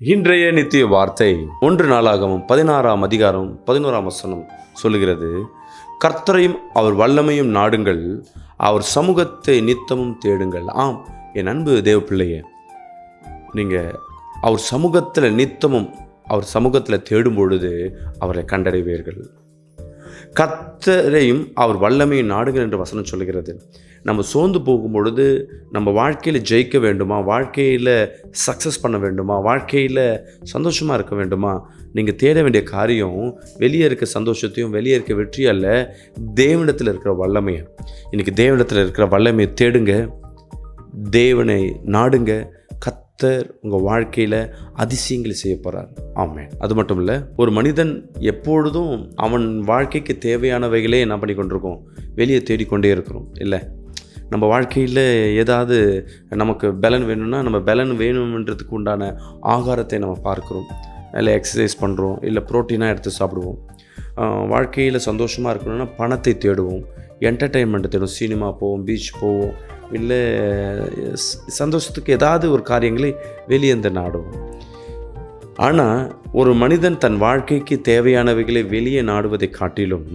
இன்றைய நித்திய வார்த்தை 1 நாளாகமம் 16ஆம் அதிகாரம் 11ஆம் வசனம் சொல்லுகிறது, கர்த்தரையும் அவர் வல்லமையும் நாடுங்கள், அவர் சமூகத்தை நித்தமும் தேடுங்கள். ஆம் என் அன்பு தேவ பிள்ளையே, நீங்கள் அவர் சமூகத்தில் நித்தமும் அவர் சமூகத்தில் தேடும் பொழுது அவரை கண்டடைவீர்கள். கர்த்தரையும் அவர் வல்லமையும் நாடுங்கள் என்று வசனம் சொல்கிறது. நம்ம சோர்ந்து போகும் பொழுது, நம்ம வாழ்க்கையில் ஜெயிக்க வேண்டுமா, வாழ்க்கையில் சக்ஸஸ் பண்ண வேண்டுமா, வாழ்க்கையில் சந்தோஷமாக இருக்க வேண்டுமா, நீங்கள் தேட வேண்டிய காரியம் வெளியே இருக்க சந்தோஷத்தையும் வெளியே இருக்க வெற்றி அல்ல, தேவனிடத்தில் இருக்கிற வல்லமையை. இன்றைக்கி தேவனிடத்தில் இருக்கிற வல்லமையை தேடுங்க, தேவனை நாடுங்க. கர்த்தர் உங்கள் வாழ்க்கையில் அதிசயங்களை செய்ய போகிறார். ஆமென். அது மட்டும் இல்லை, ஒரு மனிதன் எப்பொழுதும் அவன் வாழ்க்கைக்கு தேவையானவைகளே என்ன பண்ணி கொண்டிருக்கோம், வெளியே தேடிக்கொண்டே இருக்கிறோம். இல்லை, நம்ம வாழ்க்கையில் ஏதாவது நமக்கு பலன் வேணும்னா நம்ம பலன் வேணுன்றதுக்கு உண்டான ஆகாரத்தை நம்ம பார்க்குறோம், இல்லை எக்ஸசைஸ் பண்ணுறோம், இல்லை ப்ரோட்டீனாக எடுத்து சாப்பிடுவோம். வாழ்க்கையில் சந்தோஷமாக இருக்கணும்னா பணத்தை தேடுவோம், என்டர்டெயின்மெண்ட்டை தேடுவோம், சினிமா போவோம், பீச் போவோம், இல்லை சந்தோஷத்துக்கு ஏதாவது ஒரு காரியங்களை வெளியேந்து நாடுவோம். ஆனால் ஒரு மனிதன் தன் வாழ்க்கைக்கு தேவையானவைகளை வெளியே நாடுவதை காட்டிலும்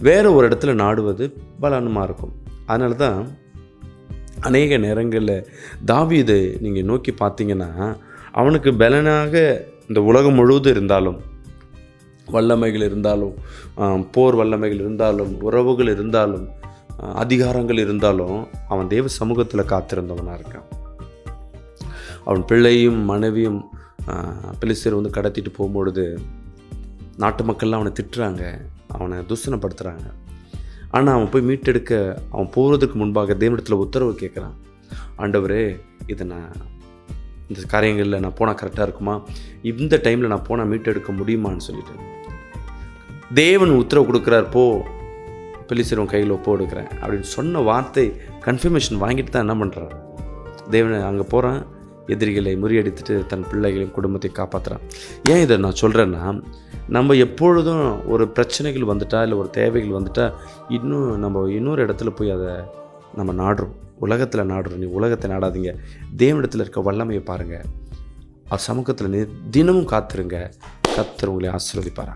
வேறு ஒரு இடத்துல நாடுவது பலனமாக இருக்கும். அதனால தான் அநேக நேரங்களில் தாவீதை நீங்கள் நோக்கி பார்த்தீங்கன்னா, அவனுக்கு பலனாக இந்த உலகம் முழுவதும் இருந்தாலும், வல்லமைகள் இருந்தாலும், போர் வல்லமைகள் இருந்தாலும், உறவுகள் இருந்தாலும், அதிகாரங்கள் இருந்தாலும், அவன் தேவ சமூகத்தில் காத்திருந்தவனாக இருக்கான். அவன் பிள்ளையும் மனைவியும் பெலிஸ்தர் வந்து கடத்திட்டு போகும்பொழுது நாட்டு மக்கள்லாம் அவனை திட்டுறாங்க, அவனை தூஷணப்படுத்துகிறாங்க. ஆனால் அவன் போய் மீட்டெடுக்க அவன் போகிறதுக்கு முன்பாக தேவனிடத்தில் உத்தரவு கேட்குறான். ஆண்டவரே, இதை இந்த காரியங்களில் நான் போனால் கரெக்டாக இருக்குமா, இந்த டைமில் நான் போனால் மீட்டெடுக்க முடியுமான்னு சொல்லிட்டு தேவன் உத்தரவு கொடுக்குறார், போ பெலிஸ்தர் உன் கையில் ஒப்பு எடுக்கிறேன் அப்படின்னு சொன்ன வார்த்தை கன்ஃபர்மேஷன் வாங்கிட்டு தான் என்ன பண்ணுறான், தேவனை அங்கே போகிறான், எதிரிகளை முறியடித்துட்டு தன் பிள்ளைகளையும் குடும்பத்தை காப்பாற்றுறான். ஏன் இதை நான் சொல்கிறேன்னா, நம்ம எப்பொழுதும் ஒரு பிரச்சனைகள் வந்துட்டா, இல்லை ஒரு தேவைகள் வந்துட்டா, நம்ம இன்னொரு இடத்துல போய் அதை நம்ம நாடுறோம், உலகத்தில் நாடுறோம். நீ உலகத்தை நாடாதீங்க, தேவனிடத்தில் இருக்க வல்லமையை பாருங்கள், அவர் சமூகத்தில் தினமும் காத்துருங்க. கர்த்தர் உங்களை ஆசீர்வதிப்பார்.